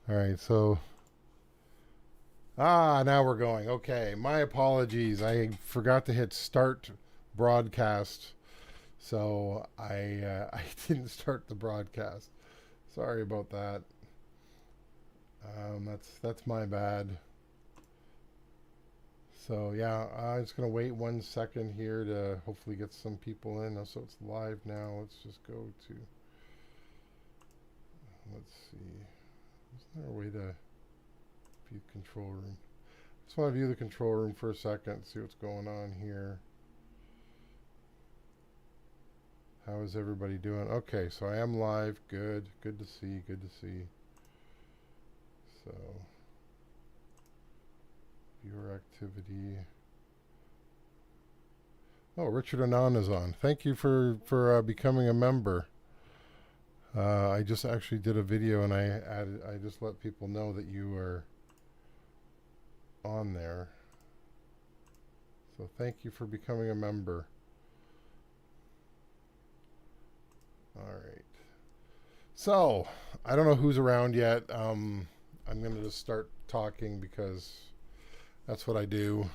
All right, so now we're going. Okay, my apologies. I forgot to hit start broadcast, so I didn't start the broadcast. Sorry about that. That's my bad. So yeah, I'm just gonna wait 1 second here to hopefully get some people in. So it's live now. Let's just go to. Let's see. Is there a way to view control room? Just want to view the control room for a second, see what's going on here. How is everybody doing? Okay, so I am live. Good. Good to see. Good to see. So, viewer activity. Oh, Richard Anand is on. Thank you for becoming a member. I just actually did a video and I just let people know that you are on there. So thank you for becoming a member. All right. So I don't know who's around yet. I'm going to just start talking because that's what I do.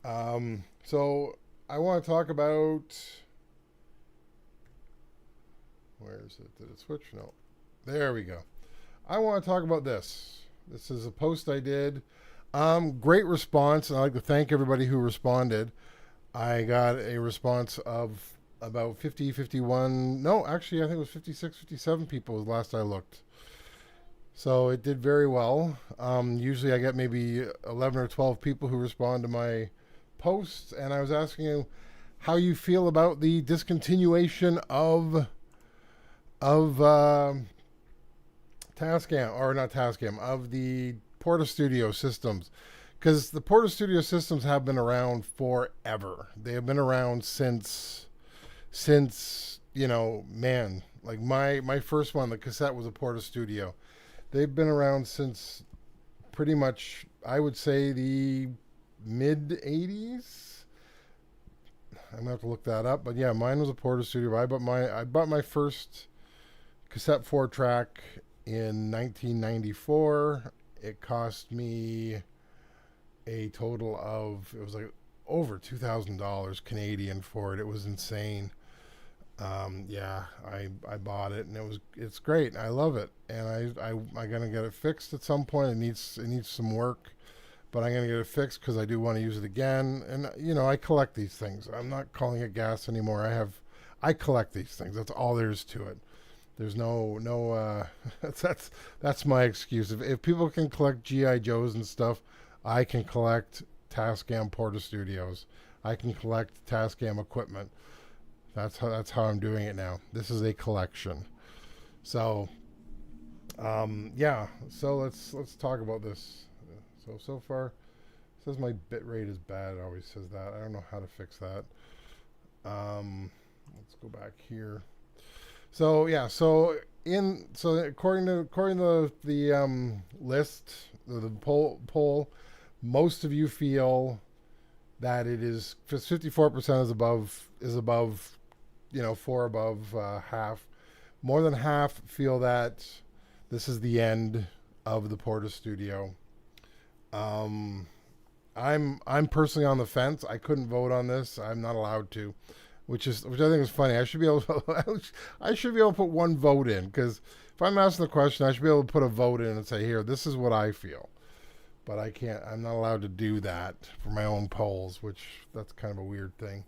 So I want to talk about. Where is it? Did it switch? No. There we go. I want to talk about this. This is a post I did. Great response, and I'd like to thank everybody who responded. I got a response of about 50, 51. No, actually, I think it was 56, 57 people was last I looked. So it did very well. Usually I get maybe 11 or 12 people who respond to my posts, and I was asking you how you feel about the discontinuation of Tascam, or not Tascam, of the PortaStudio systems, because the PortaStudio systems have been around forever. They have been around since man, like my first one, the cassette, was a PortaStudio. They've been around since pretty much, I would say, the mid '80s. I'm gonna have to look that up, but yeah, mine was a PortaStudio. I bought my first cassette 4-track in 1994. It cost me a total of, it was like over $2,000 Canadian for it. It was insane. Yeah, I bought it, and it's great. I love it, and I'm gonna get it fixed at some point. It needs some work, but I'm gonna get it fixed because I do want to use it again. And I collect these things. I'm not calling it gas anymore. I collect these things. That's all there is to it. There's no that's my excuse. If people can collect GI Joes and stuff, I can collect Tascam PortaStudios. I can collect Tascam equipment. That's how I'm doing it now. This is a collection. So yeah. So let's talk about this. So far, it says my bit rate is bad. It always says that. I don't know how to fix that. Let's go back here. So yeah, so according to the list, the poll, most of you feel that it is, 54% is above, four above half. More than half feel that this is the end of the PortaStudio. I'm personally on the fence. I couldn't vote on this. I'm not allowed to. Which I think is funny. I should be able to put one vote in, because if I'm asking the question, I should be able to put a vote in and say, here, this is what I feel. But I can't. I'm not allowed to do that for my own polls, which that's kind of a weird thing.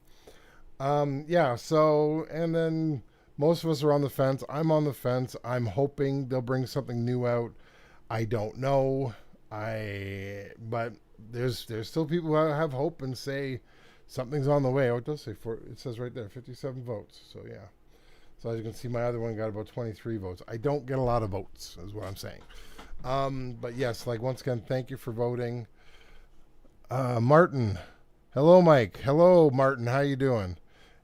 Yeah. So, and then most of us are on the fence. I'm on the fence. I'm hoping they'll bring something new out. I don't know. But there's still people who have hope and say something's on the way. Oh, it does say it says right there, 57 votes. So yeah. So as you can see, my other one got about 23 votes. I don't get a lot of votes, is what I'm saying. But yes, like, once again, thank you for voting. Martin. Hello, Mike. Hello, Martin. How you doing?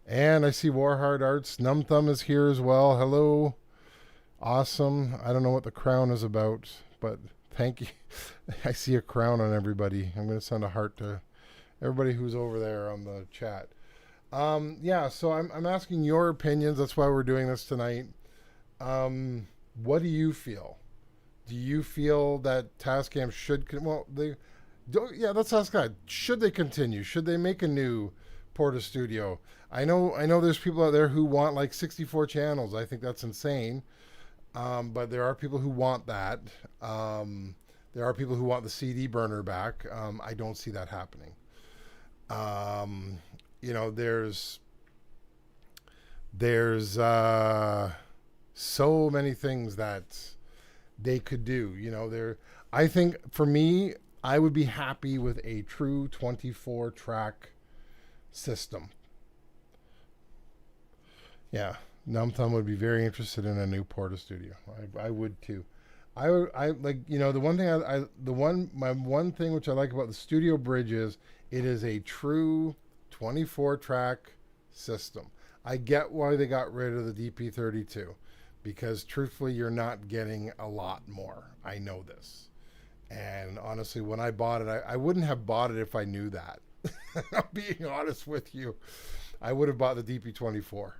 And I see Warhard Arts. Numb Thumb is here as well. Hello. Awesome. I don't know what the crown is about, but thank you. I see a crown on everybody. I'm going to send a heart to everybody who's over there on the chat. Yeah, so I'm asking your opinions. That's why we're doing this tonight. What do you feel? Do you feel that Tascam should well they don't, yeah, let's ask that. Should they continue? Should they make a new Porta Studio? I know there's people out there who want like 64 channels. I think that's insane. But there are people who want that. There are people who want the CD burner back. I don't see that happening. Um, there's so many things that they could do. I think for me, I would be happy with a true 24 track system. Yeah, Numb Thumb would be very interested in a new Porta Studio. I would too. I like the one thing my one thing which I like about the Studio Bridge is it is a true 24 track system. I get why they got rid of the DP32 because truthfully you're not getting a lot more. I know this. And honestly, when I bought it, I wouldn't have bought it if I knew that. I'm being honest with you. I would have bought the DP24.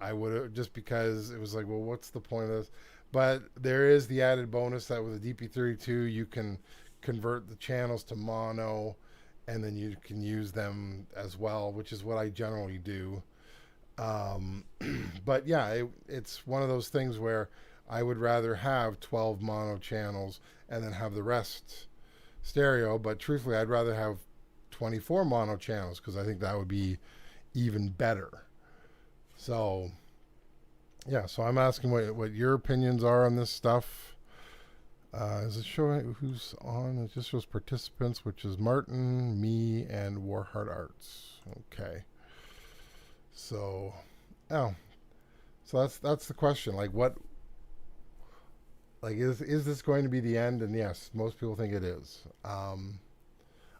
I would have, just because it was like, well, what's the point of this? But there is the added bonus that with a DP32, you can convert the channels to mono, and then you can use them as well, which is what I generally do. Um, but yeah, it's one of those things where I would rather have 12 mono channels and then have the rest stereo. But truthfully, I'd rather have 24 mono channels because I think that would be even better. So yeah, so I'm asking what your opinions are on this stuff. Is it showing who's on? It just shows participants, which is Martin, me, and Warhard Arts. Okay. So, oh, so that's the question. Like, is this going to be the end? And yes, most people think it is. I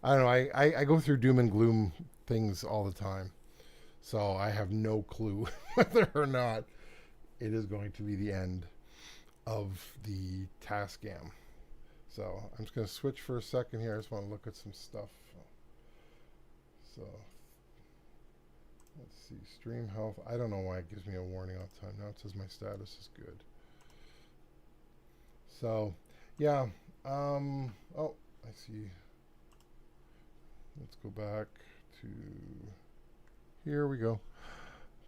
don't know. I go through doom and gloom things all the time, so I have no clue whether or not it is going to be the end of the Tascam. So I'm just going to switch for a second here. I just want to look at some stuff. So let's see, stream health. I don't know why it gives me a warning all the time. Now it says my status is good. So, yeah. Oh, I see. Let's go back to here we go.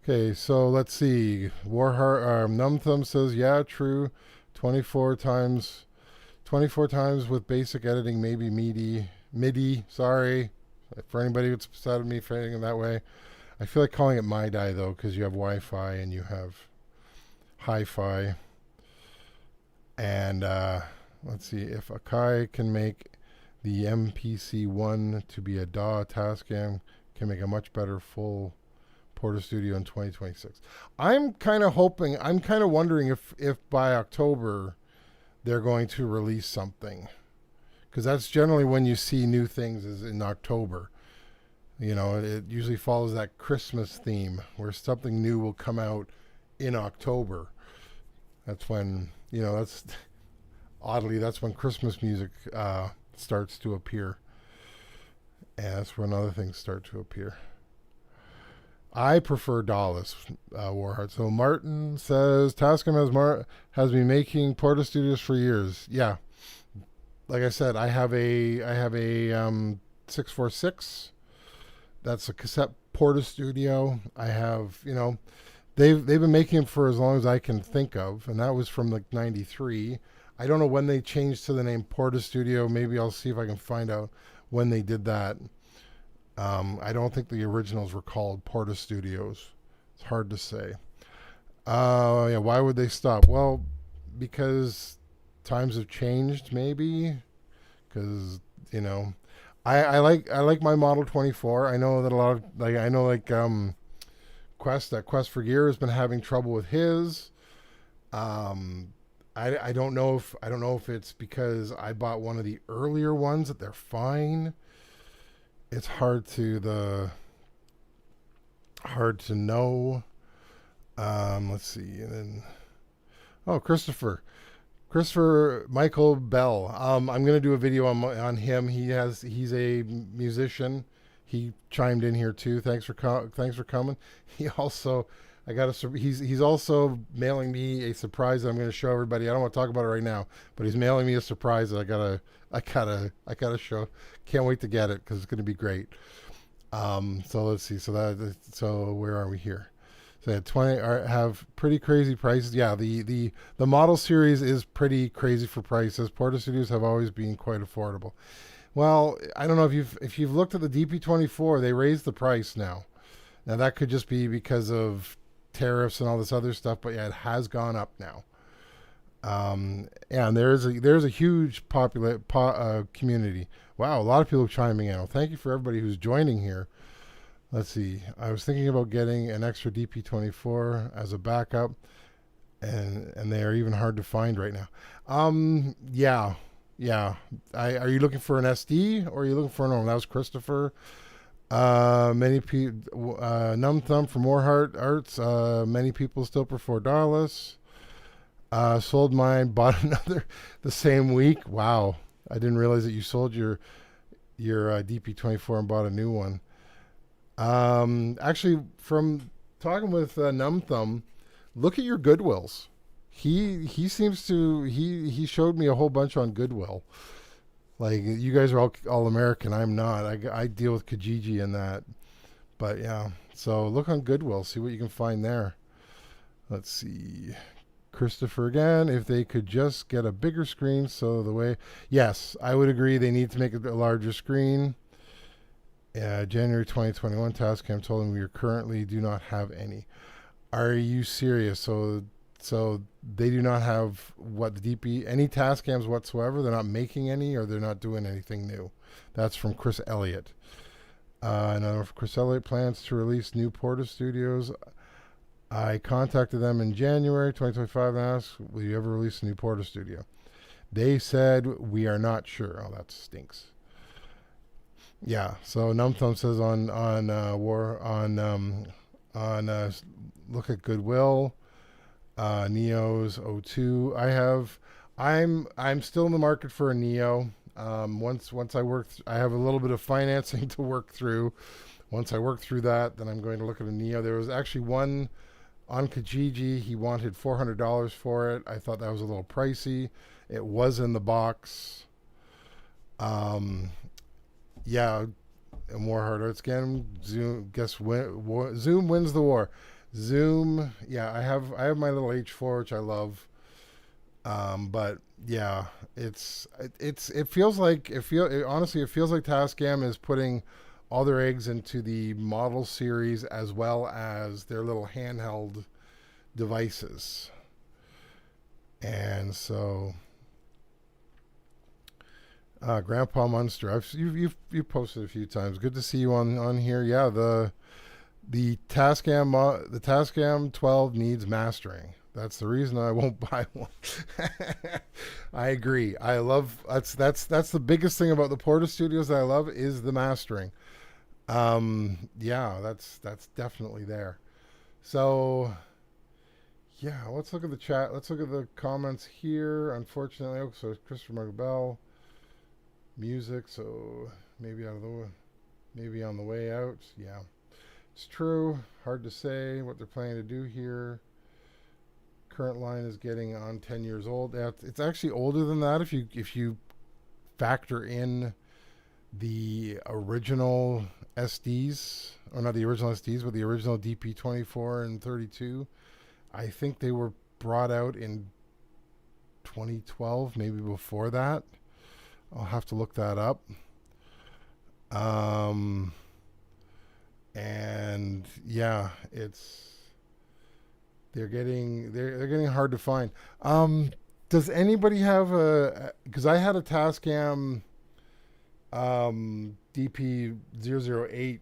Okay, so let's see. Warheart, Numb Thumb says, yeah, true. 24 times, 24 times with basic editing, maybe MIDI. Sorry for anybody that's upset at me for anything that way. I feel like calling it MIDI though, because you have Wi-Fi and you have Hi-Fi. And let's see if Akai can make the MPC-1 to be a DAW Tascam, can make a much better full Porta Studio in 2026. I'm kind of wondering if by October they're going to release something, because that's generally when you see new things is in October. It usually follows that Christmas theme where something new will come out in October. That's when that's oddly that's when Christmas music starts to appear, and that's when other things start to appear. I prefer Dallas, Warheart. So Martin says Tascam has been making Porta Studios for years. Yeah, like I said, I have a 646. That's a cassette Porta Studio. I have they've been making them for as long as I can think of, and that was from like '93. I don't know when they changed to the name Porta Studio. Maybe I'll see if I can find out when they did that. I don't think the originals were called Porta Studios. It's hard to say. Yeah, why would they stop? Well, because times have changed, maybe. Because I like my Model 24. I know that a lot of Quest for Gear has been having trouble with his. I don't know if it's because I bought one of the earlier ones that they're fine. It's hard to know. Let's see, and then Christopher Michael Bell. I'm gonna do a video on him. He's a musician. he chimed in here too. Thanks for coming. He also, he's also mailing me a surprise that I'm going to show everybody. I don't want to talk about it right now, but he's mailing me a surprise that I gotta show. Can't wait to get it because it's going to be great. So let's see. So where are we here? So yeah, 20 have pretty crazy prices. Yeah, the model series is pretty crazy for prices. PortaStudios have always been quite affordable. Well, I don't know if you've looked at the DP24, they raised the price now. Now that could just be because of tariffs and all this other stuff, but yeah, it has gone up now. And there's a huge community. Wow, a lot of people chiming in. Well, thank you for everybody who's joining here. Let's see. I was thinking about getting an extra DP24 as a backup, and they are even hard to find right now. Yeah. Are you looking for an SD or are you looking for an normal? That was Christopher. Many people, Numb Thumb for More Arts. Many people still prefer Darless. Sold mine, bought another the same week. Wow, I didn't realize that you sold your DP24 and bought a new one. Actually, from talking with Numb Thumb, look at your Goodwills. He seems to he showed me a whole bunch on Goodwill. Like, you guys are all American. I'm not. I deal with Kijiji and that. But yeah, so look on Goodwill, see what you can find there. Let's see. Christopher again, if they could just get a bigger screen, yes, I would agree, they need to make it a larger screen. January 2021 Tascam told them we currently do not have any. Are you serious? So they do not have the DP any Tascams whatsoever. They're not making any, or they're not doing anything new. That's from Chris Elliott. Another Chris Elliott plans to release new PortaStudios. I contacted them in January 2025 and asked, will you ever release a new PortaStudio? They said, we are not sure. Oh, that stinks. Yeah, so Numb Thumb says look at Goodwill, Neo's O2. I'm still in the market for a Neo. Once I have a little bit of financing to work through. Once I work through that, then I'm going to look at a Neo. There was actually one on Kijiji. He wanted $400 for it. I thought that was a little pricey. It was in the box. Yeah, and more hard arts again. Zoom Zoom wins the war. Zoom, yeah, I have my little H4, which I love. But yeah, it feels like Tascam is putting all their eggs into the model series as well as their little handheld devices. And so Grandpa Munster, you've posted a few times. Good to see you on here. Yeah, the Tascam 12 needs mastering. That's the reason I won't buy one. I agree. I love that's the biggest thing about the PortaStudios that I love is the mastering. Yeah, that's definitely there. So yeah, let's look at the chat. Let's look at the comments here. Unfortunately, so Christopher Margabell, music. So maybe on the way out. Yeah, it's true. Hard to say what they're planning to do here. Current line is getting on 10 years old. It's actually older than that if you factor in the original SDs, or not the original SDs, but the original DP24 and 32. I think they were brought out in 2012, maybe before that. I'll have to look that up. And yeah, they're getting hard to find. Does anybody have because I had a Tascam DP008,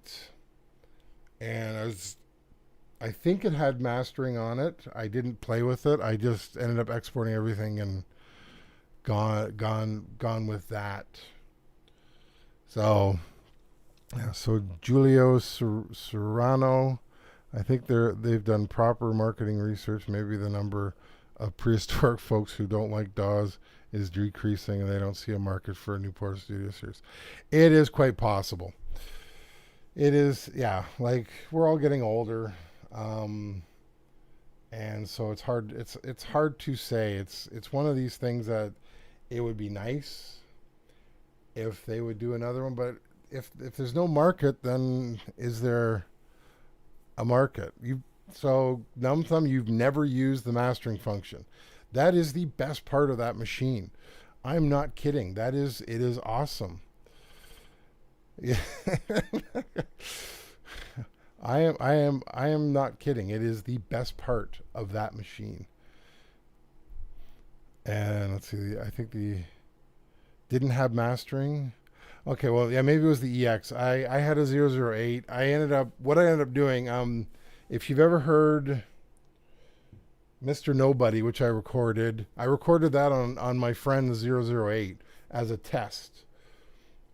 and I think it had mastering on it. I didn't play with it. I just ended up exporting everything and gone with that. So yeah, so Giulio Serrano, I think they've done proper marketing research. Maybe the number of prehistoric folks who don't like DAWs is decreasing and they don't see a market for a new PortaStudio series. It is quite possible. It is, yeah. Like we're all getting older, um, and so it's hard. It's hard to say. It's one of these things that it would be nice if they would do another one, but if there's no market, then is there a market? You so Numb Thumb, you've never used the mastering function. That is the best part of that machine. I'm not kidding. It is awesome. Yeah. I am not kidding. It is the best part of that machine. And let's see, I think the didn't have mastering. Okay, well, yeah, maybe it was the EX. I had a 008. What I ended up doing, if you've ever heard Mr. Nobody, which I recorded that on my friend's 008 as a test.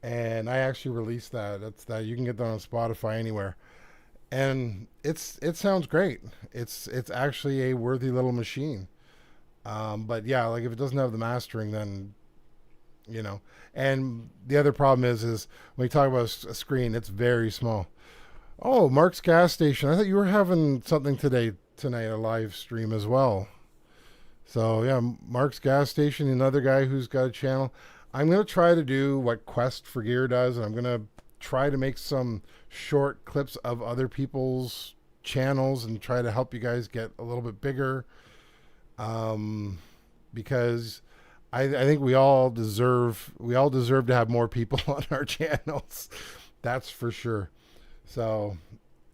And I actually released that. That you can get that on Spotify anywhere. And it sounds great. It's actually a worthy little machine. But yeah, like if it doesn't have the mastering, then you know. And the other problem is when you talk about a screen, it's very small. Oh, Mark's gas station. I thought you were having something tonight, a live stream as well. So yeah, Mark's gas station, another guy who's got a channel. I'm gonna try to do what Quest for Gear does, and I'm gonna try to make some short clips of other people's channels and try to help you guys get a little bit bigger. Because I think we all deserve to have more people on our channels. That's for sure. So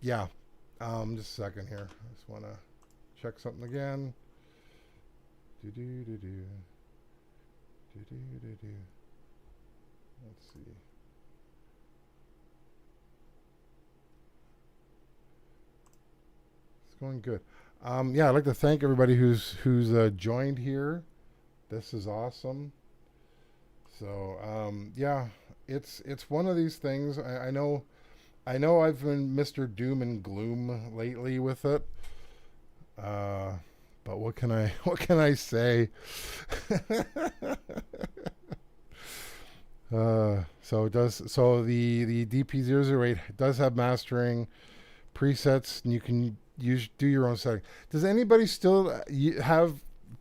yeah. Just a second here. I just wanna check something again. Do do do do. Do do do do. Let's see. It's going good. Yeah, I'd like to thank everybody who's joined here. This is awesome. So yeah, it's one of these things. I know I've been Mr. Doom and Gloom lately with it. But what can I what can I say? So it does. So the DP008 does have mastering presets, and you can do your own setting. Does anybody still have?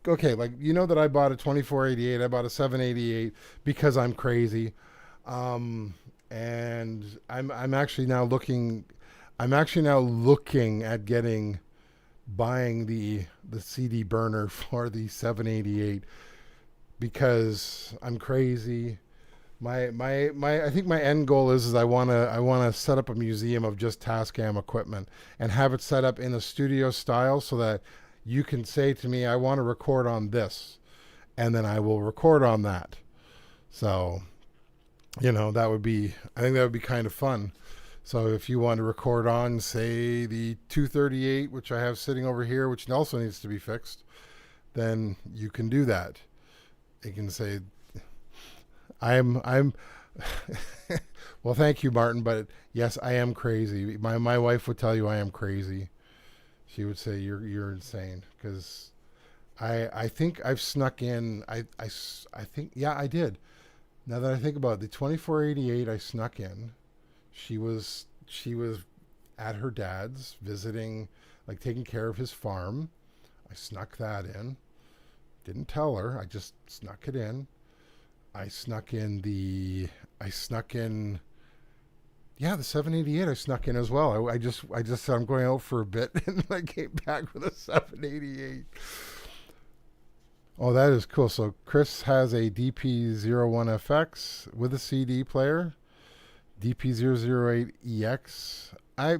Okay, like you know that I bought a 2488, I bought a 788 because I'm crazy, and I'm actually now looking. I'm actually now looking at buying the CD burner for the 788 because I'm crazy. My I think my end goal is I wanna set up a museum of just Tascam equipment and have it set up in a studio style so that you can say to me I want to record on this, and then I will record on that. So I think that would be kind of fun. So if you want to record on, say, the 238, which I have sitting over here, which also needs to be fixed, then you can do that. You can say, I'm well, thank you, Martin, but yes, I am crazy. My wife would tell you I am crazy. She would say you're insane because I think I've snuck in. I think, yeah, I did. Now that I think about it, the 2488 I snuck in. She was at her dad's visiting, like taking care of his farm. I snuck that in. Didn't tell her. I just snuck it in. I snuck in yeah, the 788 I snuck in as well. I just said I'm going out for a bit and I came back with a 788. Oh, that is cool. So Chris has a DP01FX with a CD player. DP008EX. I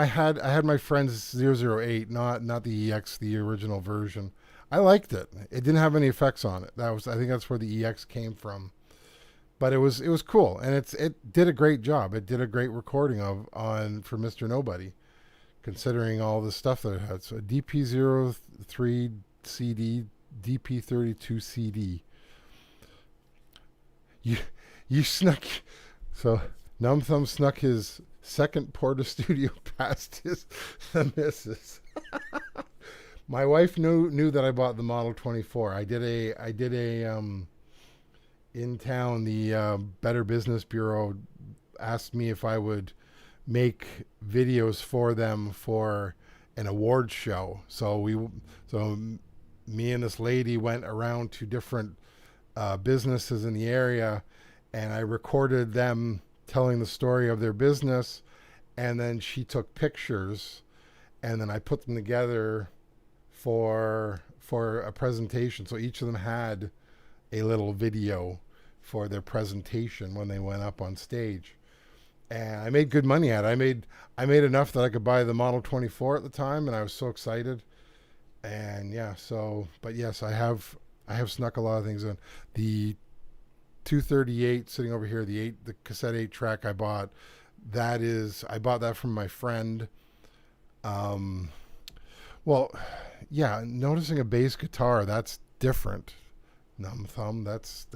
had my friend's 008, not the EX, the original version. I liked it. It didn't have any effects on it. I think that's where the EX came from. But it was cool, and it did a great job. It did a great recording for Mr. Nobody, considering all the stuff that it had. So DP03 CD, DP32 CD. You snuck. So Numb Thumb snuck his second PortaStudio past the missus. My wife knew that I bought the Model 24. I did a in town. The Better Business Bureau asked me if I would make videos for them for an award show. So me and this lady went around to different businesses in the area, and I recorded them telling the story of their business, and then she took pictures, and then I put them together for a presentation. So each of them had a little video for their presentation when they went up on stage. And I made good money at it. I made enough that I could buy the Model 24 at the time, and I was so excited. And yeah, but yes, I have snuck a lot of things in. The 238 sitting over here, the cassette 8 track I bought that from my friend. Well, yeah, noticing a bass guitar, that's different. Numb thumb, that's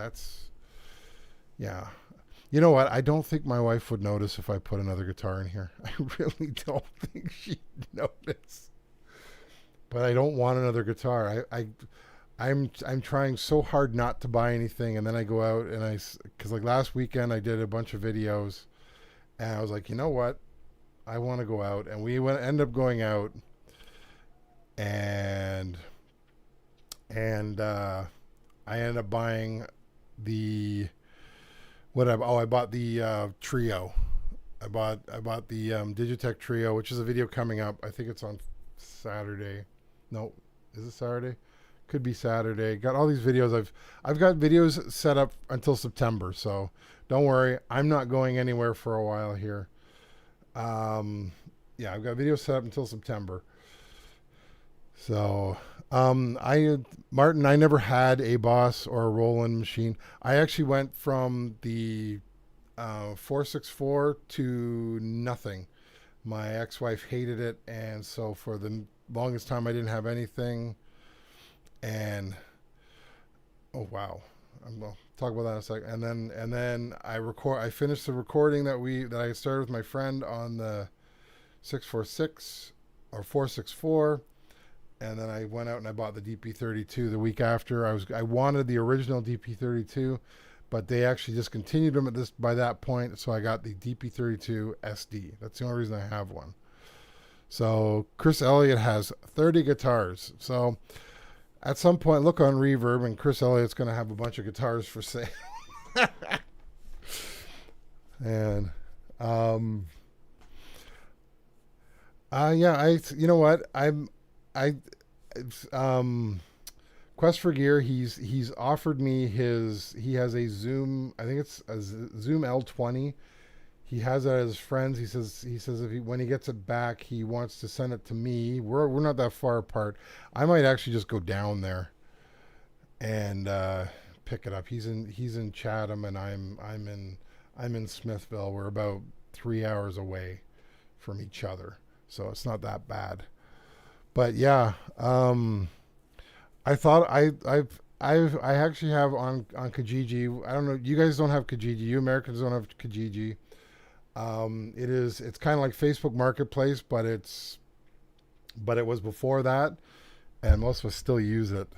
yeah. You know what? I don't think my wife would notice if I put another guitar in here. I really don't think she'd notice. But I don't want another guitar. I'm trying so hard not to buy anything, and then I go out and because like last weekend I did a bunch of videos, and I was like, you know what? I want to go out, and we end up going out, and I ended up buying I bought the Trio. I bought the Digitech Trio, which is a video coming up. I think it's on Saturday. No, is it Saturday? Could be Saturday. Got all these videos. I've got videos set up until September, so don't worry. I'm not going anywhere for a while here. Yeah, I've got videos set up until September. So, Martin, I never had a Boss or a Roland machine. I actually went from the 464 to nothing. My ex-wife hated it, and so for the longest time I didn't have anything. And oh wow, I'll talk about that in a second. And then I finished the recording that I started with my friend on the 646 or 464. And then I went out and I bought the DP32 the week after. I wanted the original DP32, but they actually discontinued them by that point. So I got the DP32 SD. That's the only reason I have one. So Chris Elliott has 30 guitars. So at some point, look on Reverb, and Chris Elliott's going to have a bunch of guitars for sale. And yeah, you know what? Quest for Gear, he's offered me he has a Zoom, I think it's a Zoom L20. He has it at his friends. He says when he gets it back, he wants to send it to me. We're not that far apart. I might actually just go down there and pick it up. He's in Chatham, and I'm in Smithville. We're about 3 hours away from each other, so it's not that bad. But yeah, I thought I actually have on Kijiji. I don't know. You guys don't have Kijiji. You Americans don't have Kijiji. It's kind of like Facebook Marketplace, but it was before that, and most of us still use it.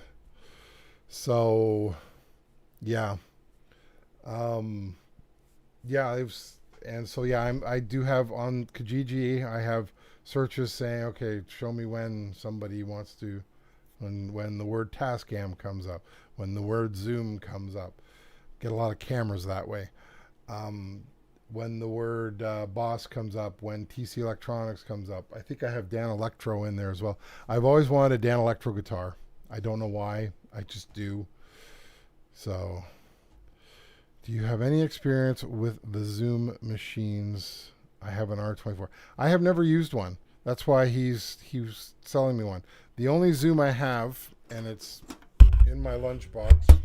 So, yeah, yeah, I do have on Kijiji. I have searches saying, okay, show me when somebody wants to, when the word Tascam comes up, when the word Zoom comes up. Get a lot of cameras that way. When the word Boss comes up, when TC Electronics comes up. I think I have Dan Electro in there as well. I've always wanted a Dan Electro guitar. I don't know why. I just do. So, do you have any experience with the Zoom machines? I have an R24. I have never used one. That's why he was selling me one. The only Zoom I have, and it's in my lunchbox,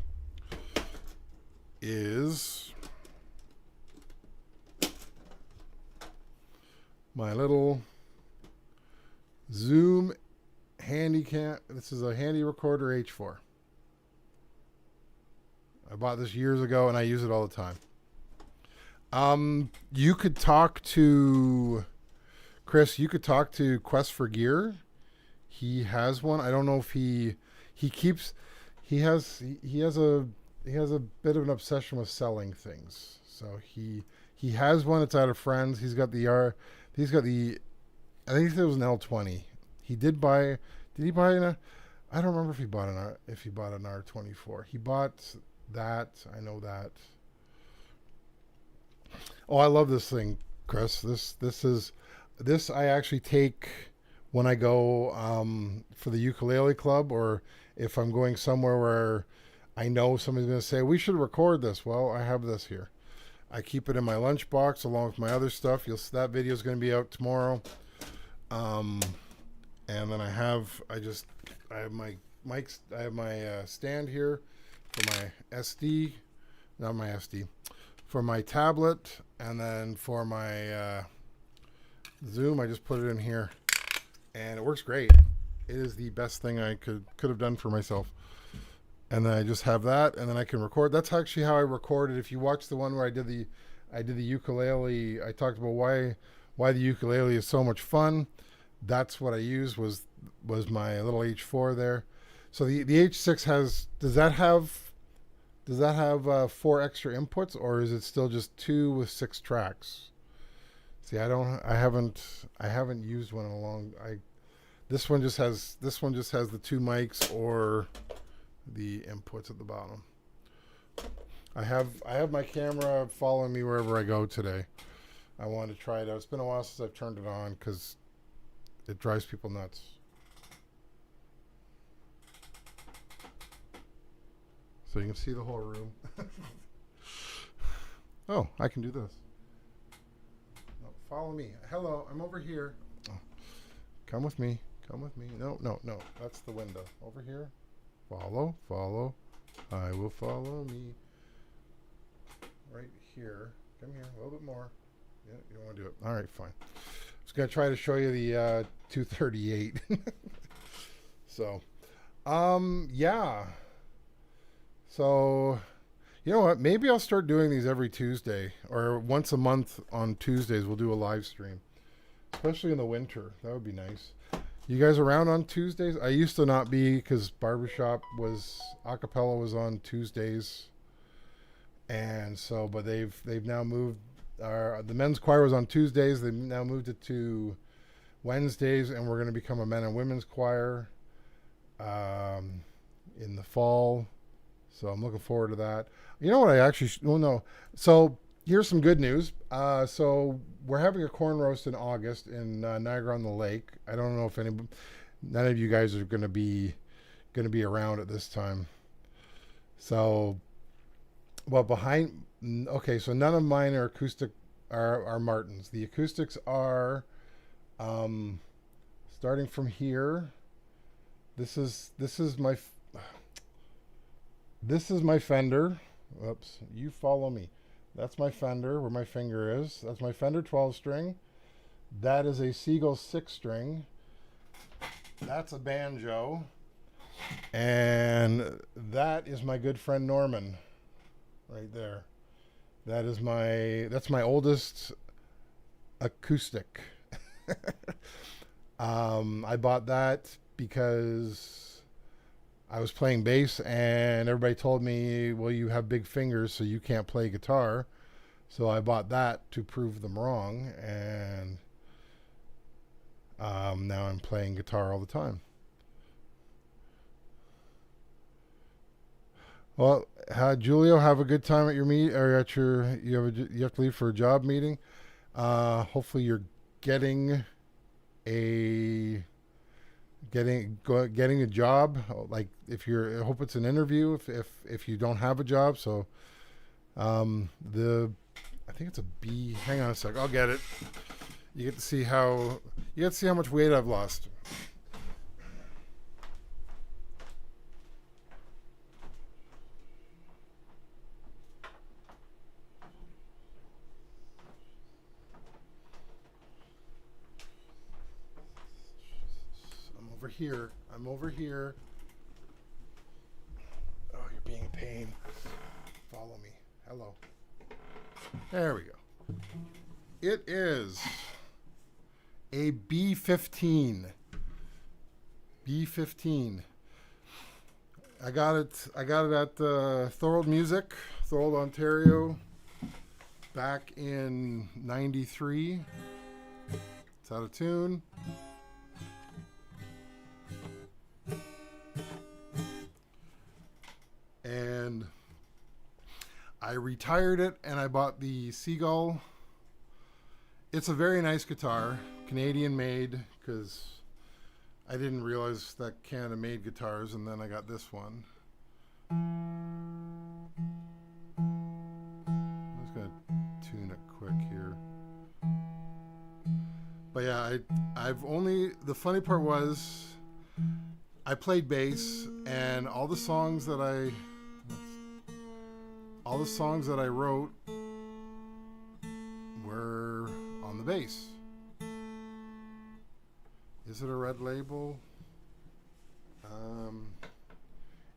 is my little Zoom Handycam. This is a Handy Recorder H4. I bought this years ago, and I use it all the time. You could talk to Chris. You could talk to Quest for Gear. He has one. I don't know if he has a bit of an obsession with selling things. So he He has one that's out of friends. He's got the He's got the. I think it was an L20. He did buy. Did he buy an? I don't remember if he bought an R24. He bought that. I know that. Oh, I love this thing, Chris. This I actually take when I go for the ukulele club, or if I'm going somewhere where I know somebody's going to say we should record this. Well, I have this here. I keep it in my lunchbox along with my other stuff. That video is going to be out tomorrow. And then I have my mics. I have my stand here for my SD, not my SD, for my tablet, and then for my Zoom. I just put it in here, and it works great. It is the best thing I could have done for myself. And then I just have that, and then I can record. That's actually how I recorded. If you watch the one where I did the ukulele, I talked about why the ukulele is so much fun. That's what I used was my little H4 there. So the H6 does that have 4 extra inputs, or is it still just 2 with 6 tracks? See, I haven't used one in a long. This one just has the 2 mics or the inputs at the bottom. I have my camera following me wherever I go today. I wanted to try it out. It's been a while since I've turned it on because it drives people nuts. So you can see the whole room. Oh, I can do this. No, follow me. Hello, I'm over here. Oh, come with me. Come with me. No. That's the window. Over here. Follow. I will follow me. Right here. Come here. A little bit more. Yeah, you don't want to do it. All right, fine. Just going to try to show you the 238. So, yeah. So, you know what? Maybe I'll start doing these every Tuesday, or once a month on Tuesdays. We'll do a live stream, especially in the winter. That would be nice. You guys around on Tuesdays? I used to not be because barbershop acapella was on Tuesdays, and so but they've now moved. The men's choir was on Tuesdays. They've now moved it to Wednesdays, and we're going to become a men and women's choir in the fall. So I'm looking forward to that. You know what? No. So here's some good news. So we're having a corn roast in August in Niagara-on-the-Lake. I don't know if none of you guys are going to be around at this time. So, well, so none of mine are acoustic, are Martins. The acoustics are starting from here. This is my Fender. Oops, you follow me. That's my Fender, where my finger is. That's my Fender 12-string. That is a Seagull 6-string. That's a banjo. And that is my good friend Norman, right there. That's my oldest acoustic. I bought that because I was playing bass, and everybody told me, well, you have big fingers, so you can't play guitar. So I bought that to prove them wrong, and now I'm playing guitar all the time. Well, Julio, have a good time at your meet, or at your you have to leave for a job meeting. Hopefully, you're getting a job. Like I hope it's an interview. If you don't have a job, so I think it's a B. Hang on a sec, I'll get it. You get to see how much weight I've lost. I'm over here. Oh, you're being a pain. Follow me. Hello. There we go. It is a B15. B15. I got it at Thorold Music, Thorold, Ontario. back in '93. It's out of tune. And I retired it and I bought the Seagull. It's a very nice guitar, Canadian made, because I didn't realize that Canada made guitars, and then I got this one. I'm just going to tune it quick here. But yeah, the funny part was I played bass, and all the songs that I wrote were on the bass. Is it a red label?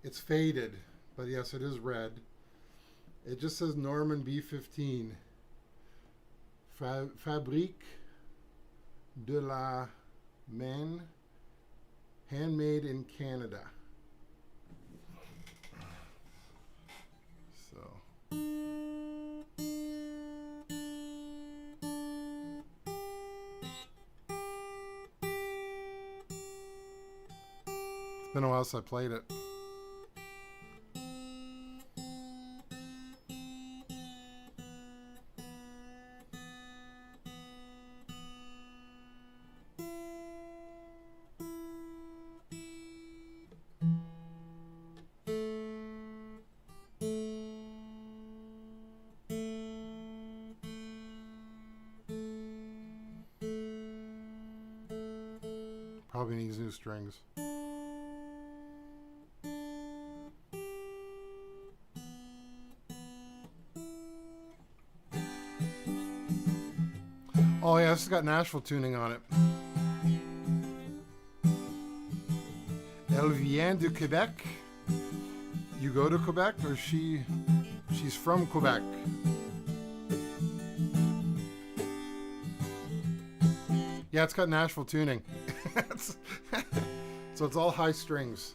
It's faded, but yes, it is red. It just says Norman B15. Fabrique de la Main, handmade in Canada. So. It's been a while since I played it. Probably needs new strings. Oh yeah, this has got Nashville tuning on it. Elle vient de Quebec. You go to Quebec, or she's from Quebec. Yeah, it's got Nashville tuning. So it's all high strings.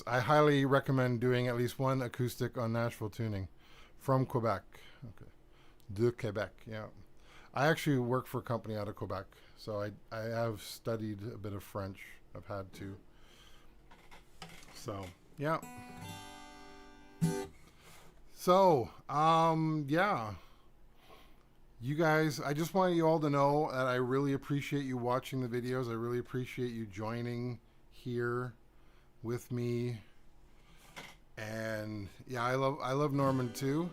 I highly recommend doing at least one acoustic on Nashville tuning from Quebec. Okay. De Quebec, yeah. I actually work for a company out of Quebec, so I have studied a bit of French. I've had to. So, yeah. So, yeah. You guys, I just want you all to know that I really appreciate you watching the videos. I really appreciate you joining here with me. And yeah, I love Norman too.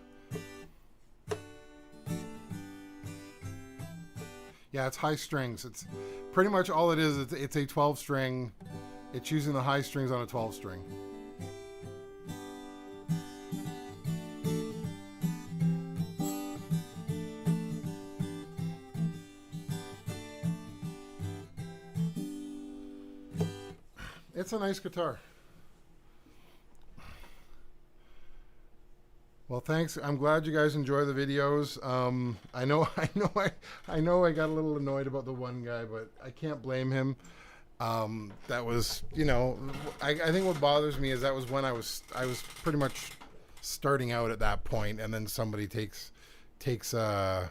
Yeah, it's high strings. It's pretty much all it is. It's a 12 string. It's using the high strings on a 12 string. It's a nice guitar. Well, thanks. I'm glad you guys enjoy the videos. I know I got a little annoyed about the one guy, but I can't blame him. That was, I think what bothers me is that was when I was pretty much starting out at that point, and then somebody takes a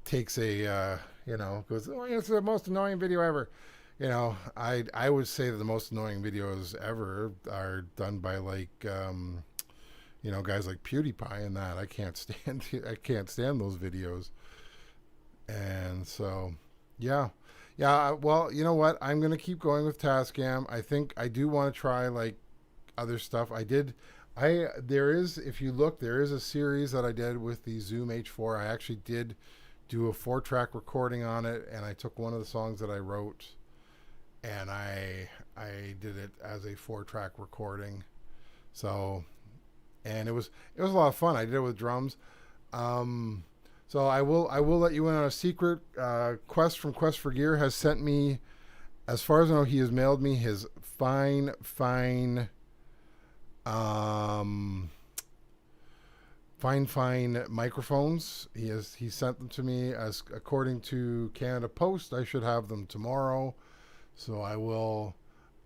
goes, oh, it's the most annoying video ever. I would say that the most annoying videos ever are done by guys like PewDiePie and that. I can't stand those videos. And so, yeah. Well, you know what? I'm going to keep going with Tascam. I think I do want to try other stuff. If you look, there is a series that I did with the Zoom H4. I actually did do a 4-track recording on it, and I took one of the songs that I wrote and I did it as a 4-track recording. So, and it was a lot of fun. I did it with drums. So I will let you in on a secret. Quest from Quest for Gear has sent me, as far as I know, he has mailed me his fine fine microphones. He sent them to me as according to Canada Post. I should have them tomorrow, so I will.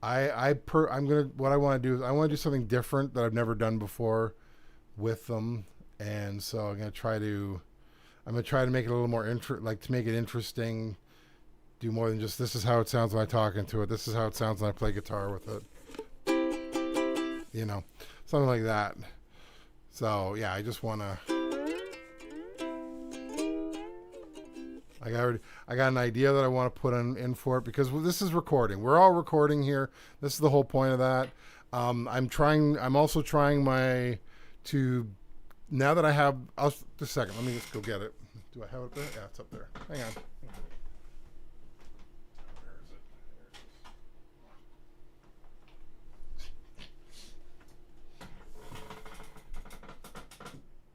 I'm gonna. What I want to do is I want to do something different that I've never done before with them, and so I'm gonna try to. I'm gonna try to make it a little more to make it interesting. Do more than just this is how it sounds when I talk into it. This is how it sounds when I play guitar with it. Something like that. So yeah, I just wanna. I got an idea that I want to put in for it because this is recording. We're all recording here. This is the whole point of that. I'm also trying now that I have. Just a second. Let me just go get it. Do I have it there? Yeah, it's up there. Hang on.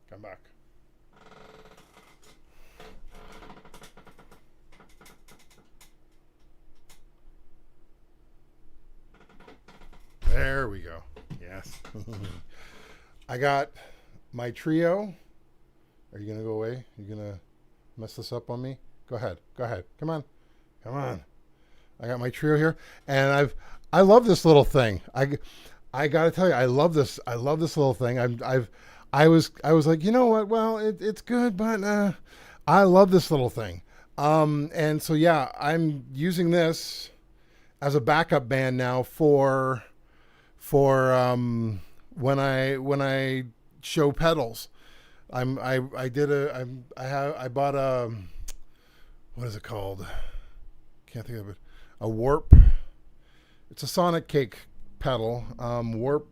Come back. There we go. Yes. I got my trio. Are you going to go away? Are you going to mess this up on me? Go ahead. Come on. I got my trio here, and I love this little thing. I got to tell you, I love this little thing. I was like, you know what? Well, it's good, but I love this little thing. And so yeah, I'm using this as a backup band now for when I show pedals. I bought a, what is it called? Can't think of it. A Warp. It's a Sonic Cake pedal. Warp.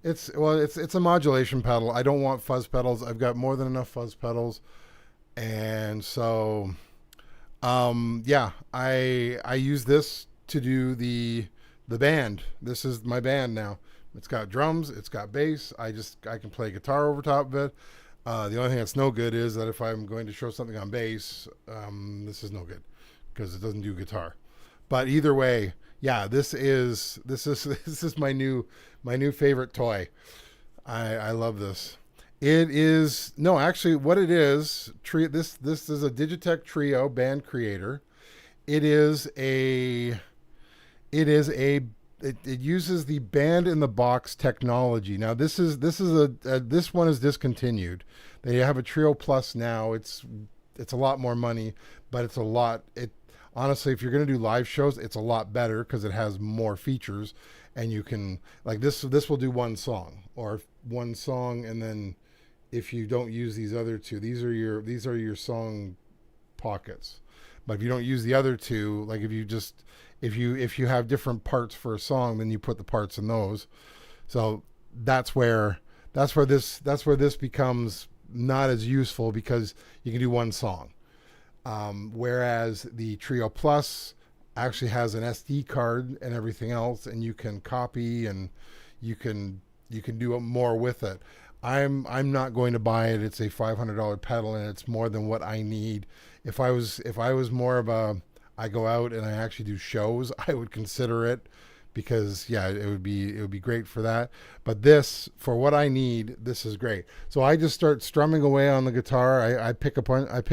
It's a modulation pedal. I don't want fuzz pedals. I've got more than enough fuzz pedals, and so yeah, I use this to do the band. This is my band now. It's got drums, it's got bass. I can play guitar over top of it. The only thing that's no good is that if I'm going to show something on bass, this is no good because it doesn't do guitar. But either way, yeah, this is my new favorite toy. I love this. It is actually what it is. This is a Digitech Trio band creator. It uses the band in the box technology. Now this one is discontinued. They have a Trio Plus now. It's a lot more money, but honestly, if you're going to do live shows, it's a lot better because it has more features, and you can this will do one song, and then if you don't use these other two, these are your song pockets. But if you don't use the other two, like if you have different parts for a song, then you put the parts in those. So that's where this becomes not as useful because you can do one song. Whereas the Trio Plus actually has an SD card and everything else, and you can copy and you can do more with it. I'm not going to buy it. It's a $500 pedal, and it's more than what I need. If I was more of I go out and I actually do shows, I would consider it because yeah, it would be great for that. But this, for what I need, this is great. So I just start strumming away on the guitar. I pick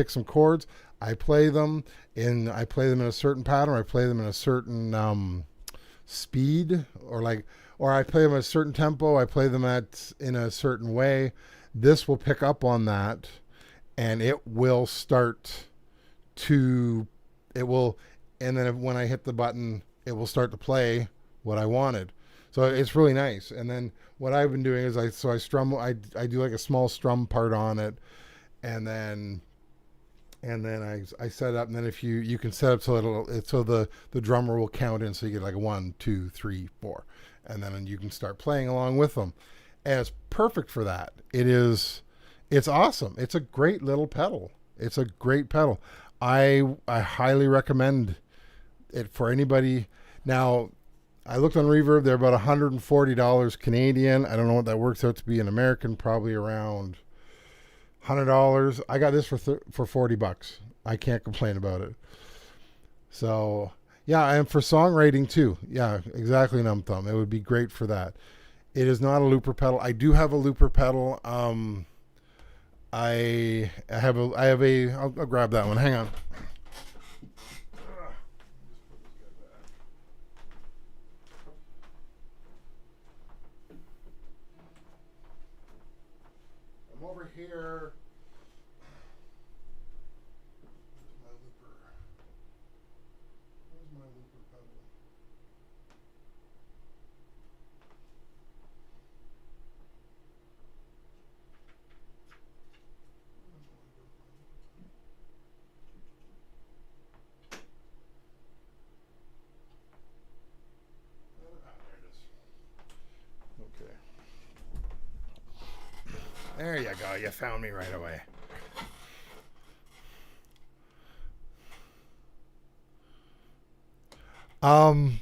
some chords. I play them in a certain pattern. I play them in a certain speed, or I play them at a certain tempo. I play them in a certain way. This will pick up on that, and it will and then when I hit the button, it will start to play what I wanted. So it's really nice. And then what I've been doing is I strum. I do like a small strum part on it, and then I set it up, and then if you can set up so the drummer will count in, so you get like a 1, 2, 3, 4, and then you can start playing along with them, and it's perfect for that. It's awesome. It's a great little pedal. It's a great pedal. I highly recommend it for anybody. Now, I looked on Reverb. They're about $140 Canadian. I don't know what that works out to be in American. Probably around $100. I got this for $40. I can't complain about it. So yeah, and for songwriting too. Yeah, exactly. Num Thumb. It would be great for that. It is not a looper pedal. I do have a looper pedal. I have a. I'll grab that one. Hang on. I'm over here. Where's my looper? Where's my looper pedal? There you go. You found me right away. Um,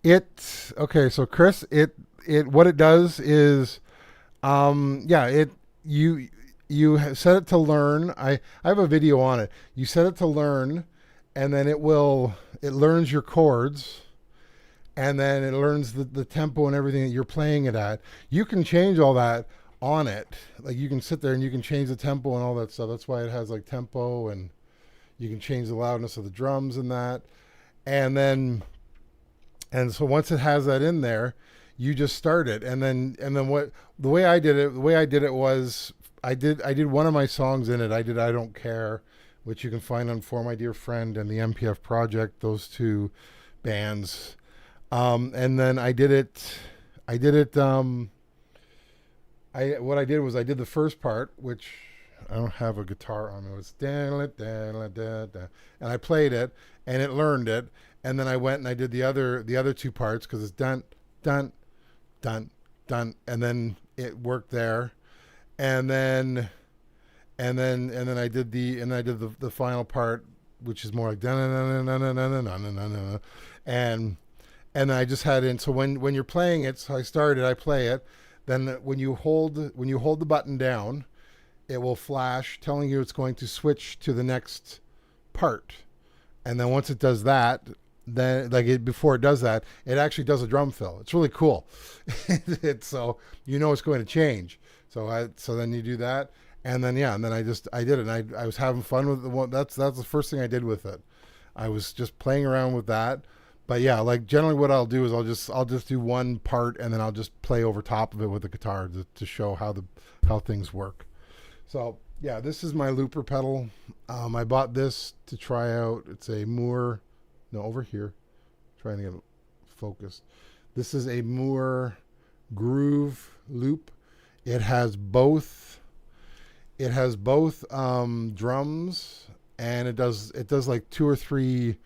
okay. So Chris, what it does is, yeah, you set it to learn. I have a video on it. You set it to learn, and then it learns your chords, and then it learns the tempo and everything that you're playing it at. You can change all that on it. Like you can sit there and you can change the tempo and all that stuff. That's why it has like tempo, and you can change the loudness of the drums and that. And then and so once it has that in there, you just start it. And then what the way I did it was I did one of my songs in it. I did I Don't Care, which you can find on For My Dear Friend and the MPF Project, those two bands. And then I did it what I did was I did the first part, which I don't have a guitar on. It was and I played it, and it learned it, and then I went and I did the other two parts because it's dun dun dun dun, and then it worked there, and then I did the final part, which is more like dun dun dun dun dun dun dun dun, and I just had in. So when you're playing it, so I play it. Then when you hold the button down, it will flash telling you it's going to switch to the next part. And then once it does that, then before it does that, it actually does a drum fill. It's really cool. So you know it's going to change. So then you do that, and then I did it. And I was having fun with the one. That's the first thing I did with it. I was just playing around with that. But yeah, like generally what I'll do is I'll just do one part, and then I'll just play over top of it with the guitar to show how things work. So yeah, this is my looper pedal. I bought this to try out. It's a Moore, no, over here, trying to get it focused. This is a Moore Groove loop. It has both drums, and it does like two or three.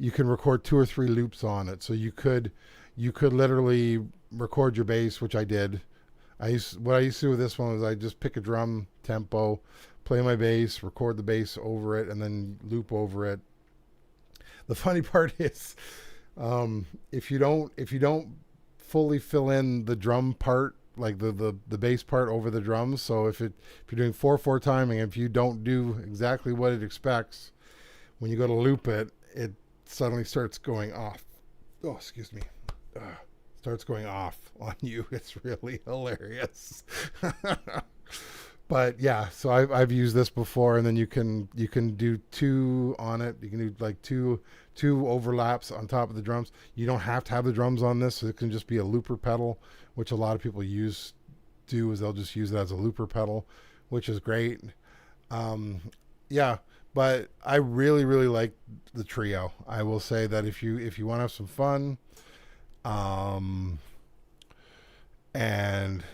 You can record 2 or 3 loops on it. So you could literally record your bass, which I did. What I used to do with this one was I just pick a drum tempo, play my bass, record the bass over it, and then loop over it. The funny part is, if you don't fully fill in the drum part, like the bass part over the drums. So if you're doing 4/4 timing, if you don't do exactly what it expects, when you go to loop it, it suddenly starts going off. Oh, excuse me. Starts going off on you. It's really hilarious. But yeah, so I've used this before, and then you can do 2 on it. You can do like two overlaps on top of the drums. You don't have to have the drums on this. So it can just be a looper pedal, which a lot of people is they'll just use it as a looper pedal, which is great. Yeah. But I really, really like the Trio. I will say that if you want to have some fun, and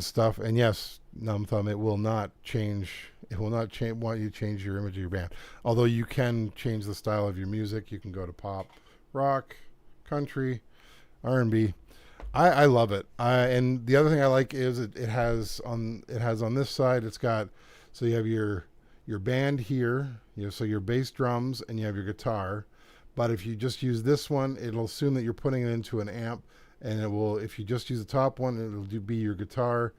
stuff, and yes, Numb Thumb, it will not change. It will not want you to change your image of your band. Although you can change the style of your music. You can go to pop, rock, country, R&B. I love it. And the other thing I like is it has on this side. It's got, so you have your band here, so your bass drums, and you have your guitar. But if you just use this one, it'll assume that you're putting it into an amp, and it will, if you just use the top one, it'll be your guitar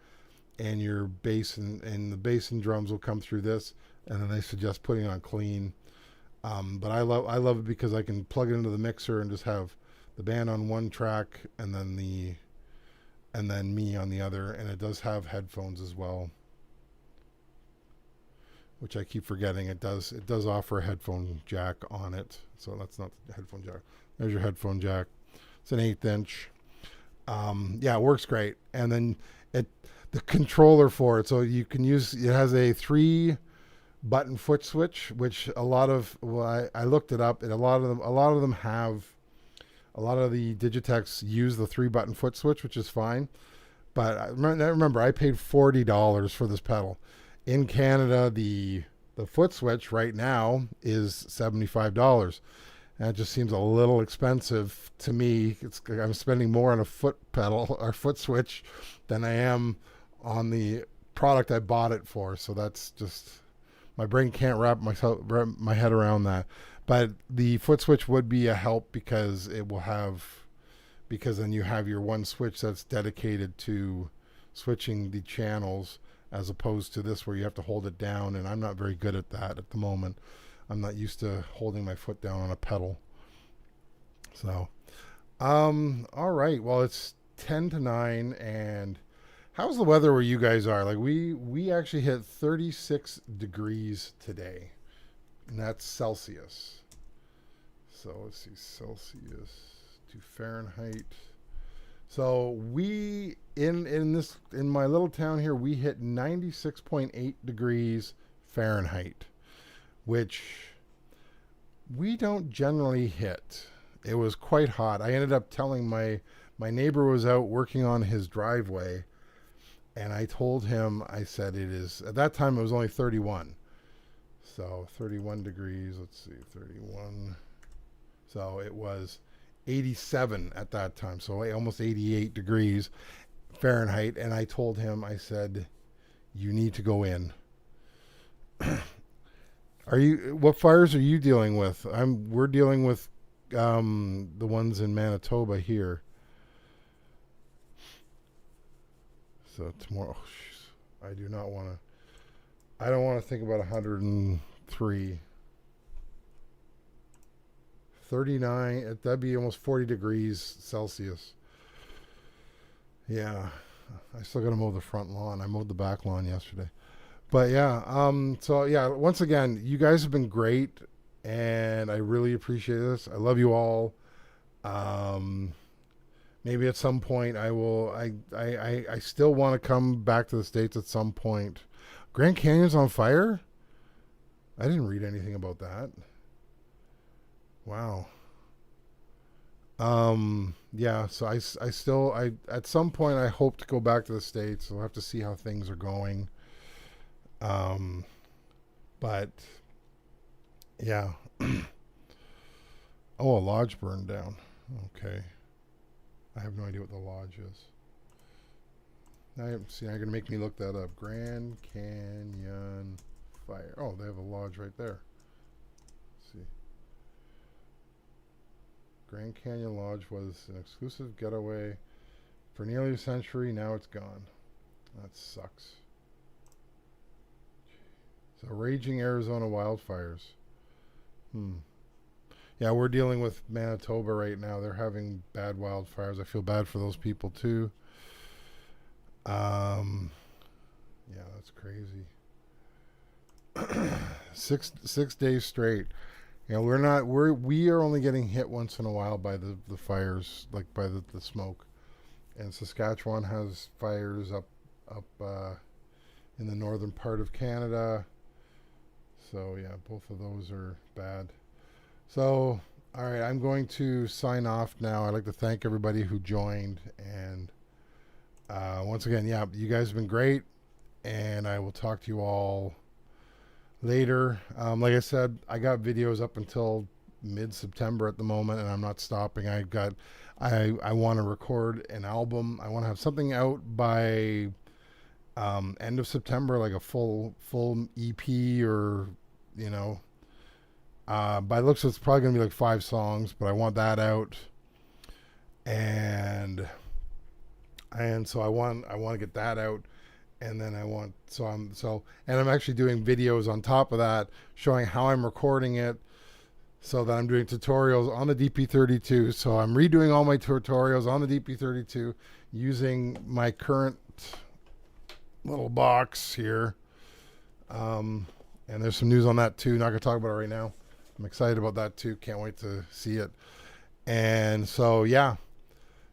and your bass, and the bass and drums will come through this, and then they suggest putting it on clean. But I love it because I can plug it into the mixer and just have the band on one track, and then and then me on the other. And it does have headphones as well, which I keep forgetting. It does offer a headphone jack on it. So that's not the headphone jack. There's your headphone jack. It's an 1/8 inch. Yeah, it works great. And then the controller for it, so you can use, it has a 3-button foot switch, which a lot of, well, I looked it up, and a lot of them have, a lot of the Digitechs use the 3-button foot switch, which is fine. But I remember I paid $40 for this pedal. In Canada, the foot switch right now is $75. And it just seems a little expensive to me. I'm spending more on a foot pedal or foot switch than I am on the product I bought it for. So that's just, my brain can't wrap my head around that. But the foot switch would be a help, because then you have your one switch that's dedicated to switching the channels, as opposed to this where you have to hold it down. And I'm not very good at that at the moment. I'm not used to holding my foot down on a pedal. So, all right. Well, it's 10 to 9, and how's the weather where you guys are? Like we actually hit 36 degrees today, and that's Celsius. So let's see, Celsius to Fahrenheit. So we in my little town here, we hit 96.8 degrees Fahrenheit, which we don't generally hit. It was quite hot. I ended up telling my neighbor was out working on his driveway, and I told him, I said, it is, at that time it was only 31. So 31 degrees, let's see, 31. So it was 87 at that time, so almost 88 degrees Fahrenheit. And I told him, I said, you need to go in. What fires are you dealing with? We're dealing with the ones in Manitoba here. So tomorrow, I don't want to think about 103. 39, that'd be almost 40 degrees Celsius. Yeah, I still got to mow the front lawn. I mowed the back lawn yesterday. But yeah, so yeah, once again, you guys have been great, and I really appreciate this. I love you all. Maybe at some point I still want to come back to the States at some point. Grand Canyon's on fire? I didn't read anything about that. Wow. Yeah, so I at some point I hope to go back to the States. We'll have to see how things are going. But yeah. Oh, a lodge burned down. Okay. I have no idea what the lodge is. Now you're going to make me look that up. Grand Canyon fire. Oh, they have a lodge right there. Let's see. Grand Canyon Lodge was an exclusive getaway for nearly a century. Now it's gone. That sucks. So, raging Arizona wildfires. Yeah, we're dealing with Manitoba right now. They're having bad wildfires. I feel bad for those people too. Yeah, that's crazy. 6 days straight. You know, we are only getting hit once in a while by the fires, like by the smoke. And Saskatchewan has fires up in the northern part of Canada. So yeah, both of those are bad. So, all right, I'm going to sign off now. I'd like to thank everybody who joined. And once again, yeah, you guys have been great. And I will talk to you all later. Like I said, I got videos up until mid-September at the moment, and I'm not stopping. I want to record an album. I want to have something out by end of September, like a full EP, or you know, by looks it's probably gonna be like 5 songs, but I want that out, and so I want to get that out. And then I'm actually doing videos on top of that showing how I'm recording it, so that I'm doing tutorials on the DP32. So I'm redoing all my tutorials on the DP32 using my current little box here. And there's some news on that too. Not going to talk about it right now. I'm excited about that too. Can't wait to see it. And so, yeah.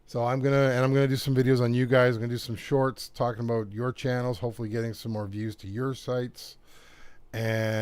So I'm gonna do some videos on you guys. I'm gonna do some shorts talking about your channels, hopefully getting some more views to your sites. And